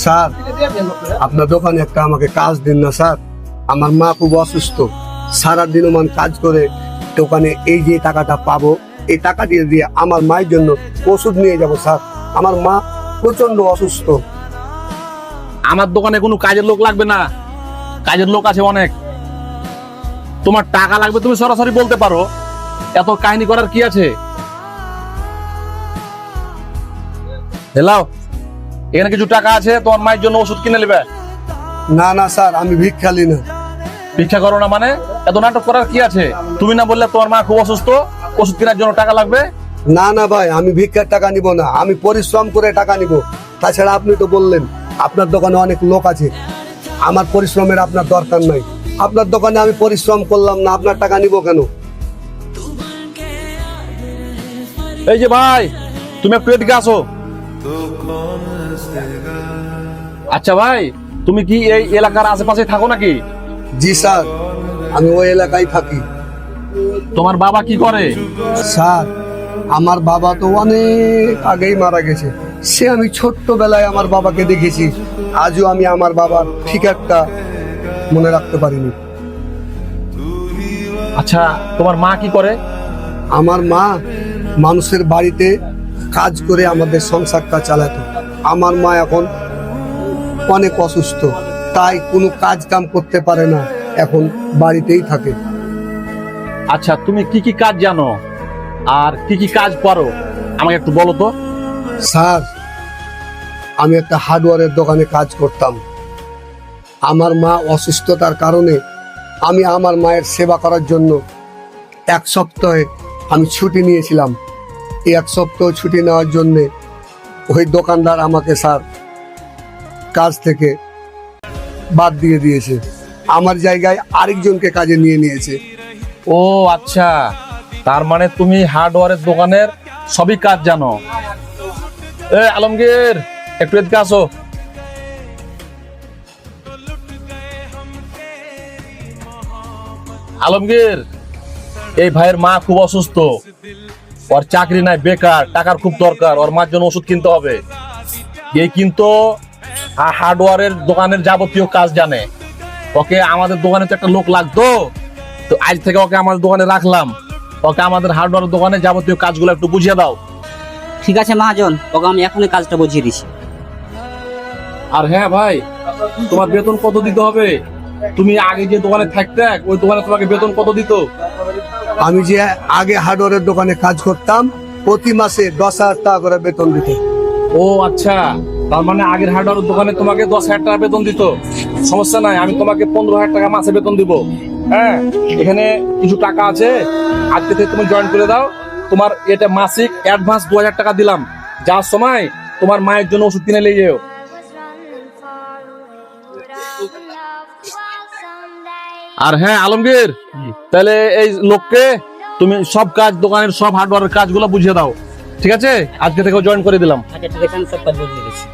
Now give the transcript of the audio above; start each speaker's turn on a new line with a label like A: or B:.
A: Sir, আপনার দোকানে একটা আমাকে কাজ দিন না স্যার। আমার মা খুব অসুস্থ, সারাদিন মান কাজ করে দোকানে এই যে টাকাটা পাবো, এই টাকা দিয়ে দিয়ে আমার মায়ের জন্য ওষুধ নিয়ে যাব স্যার। আমার মা প্রচন্ড অসুস্থ।
B: আমার দোকানে কোনো কাজের লোক লাগবে না, কাজের লোক আছে অনেক। তোমার টাকা লাগবে তুমি সরাসরি বলতে পারো, এত কাহিনী করার কি আছে? হেলাও, এখানে কিছু টাকা আছে, তোমার মায়ের জন্য ওষুধ কিনে নেবে।
A: না না স্যার, আমি ভিক্ষালি না।
B: ভিক্ষা করো না মানে? এত নাটক করার কি আছে? তুমি না বললে তোমার মা খুব অসুস্থ, ওষুধ কেনার জন্য টাকা লাগবে?
A: না না ভাই, আমি ভিক্ষার টাকা নিব না, আমি পরিশ্রম করে টাকা নিব। তাছাড়া আপনি তো বললেন আপনার দোকানে অনেক লোক আছে, আমার পরিশ্রমের আপনার দরকার নাই। আপনার দোকানে আমি পরিশ্রম করলাম না, আপনার টাকা নিব কেন?
B: এই যে ভাই, তুমি একটু এদিকে আসো। আচ্ছা ভাই, তুমি কি এই এলাকার আশেপাশে থাকো নাকি?
A: জি স্যার, আমি ওই এলাকায় থাকি।
B: তোমার বাবা কি করে?
A: স্যার, আমার বাবা তো অনেক আগেই মারা গেছে। সে আমি ছোট্টবেলায় আমার বাবাকে দেখেছি, আজও আমি আমার বাবার ঠিক একটা মনে রাখতে পারিনি।
B: আচ্ছা, তোমার মা কি করে?
A: আমার মা মানুষের বাড়িতে কাজ করে আমাদের সংসারটা চালাতো। আমার মা এখন অনেক অসুস্থ, তাই কোনো কাজ কাম করতে পারে না, এখন বাড়িতেই থাকে।
B: আচ্ছা, তুমি কি কি কাজ জানো আর কি কি কাজ পারো আমাকে একটু বলো তো।
A: স্যার, আমি একটা হার্ডওয়্যারের দোকানে কাজ করতাম। আমার মা অসুস্থতার কারণে আমি আমার মায়ের সেবা করার জন্য এক সপ্তাহে আমি ছুটি নিয়েছিলাম। এই এক সপ্তাহ ছুটি নেওয়ার জন্যে ওই দোকানদার আমাকে স্যার কাজ থেকে বাদ দিয়ে দিয়েছে, আমার জায়গায় আরেকজনকে কাজে নিয়ে নিয়েছে।
B: ও আচ্ছা, তার মানে তুমি হার্ডওয়্যারের দোকানের সবই কাজ জানো। এ আলমগীর, একটু এদিকে আসো। আলমগীর, এই ভাইয়ের মা খুব অসুস্থ, ওর চাকরি নাই, বেকার, টাকার খুব দরকার, ওর মার জন্য ওষুধ কিনতে হবে। এই কিন্তু হার্ডওয়্যারের দোকানের যাবতীয় কাজ জানে। ওকে আমাদের দোকানে তো একটা লোক লাগতো, তো আজ থেকে ওকে আমাদের দোকানে রাখলাম। ওকে আমাদের হার্ডওয়্যারের দোকানে যাবতীয় কাজগুলো একটু বুঝিয়ে দাও।
C: ঠিক আছে মহাজন, ওকে আমি এখনই কাজটা বুঝিয়ে দিচ্ছি।
B: আর হ্যাঁ ভাই, তোমার বেতন কত দিতে হবে? তুমি আগে যে দোকানে থাকতে, ওই দোকানে তোমাকে বেতন কত দিত?
A: আমি যে আগে হার্ডওয়্যারের দোকানে কাজ করতাম, প্রতি মাসে 10,000 টাকা করে বেতন দিত।
B: ও আচ্ছা, তার মানে আগের হার্ডওয়্যারের দোকানে তোমাকে 10,000 টাকা বেতন দিত। সমস্যা নাই, আমি তোমাকে 15,000 টাকা মাসে বেতন দিব। হ্যাঁ, এখানে কিছু টাকা আছে, আজকে থেকে তুমি জয়েন করে দাও। তোমার এটা মাসিক অ্যাডভান্স 2,000 টাকা দিলাম। যাওয়ার সময় তোমার মায়ের জন্য ওষুধ কিনে নিয়ে যেও। আর হ্যাঁ আলমগীর, তাহলে এই লোককে তুমি সব কাজ, দোকানের সব হার্ডওয়্যারের কাজগুলো বুঝিয়ে দাও। ঠিক আছে, আজকে থেকে জয়েন করে দিলাম।
C: আচ্ছা ঠিক আছে, আমি সব কাজ বুঝিয়ে দিচ্ছি।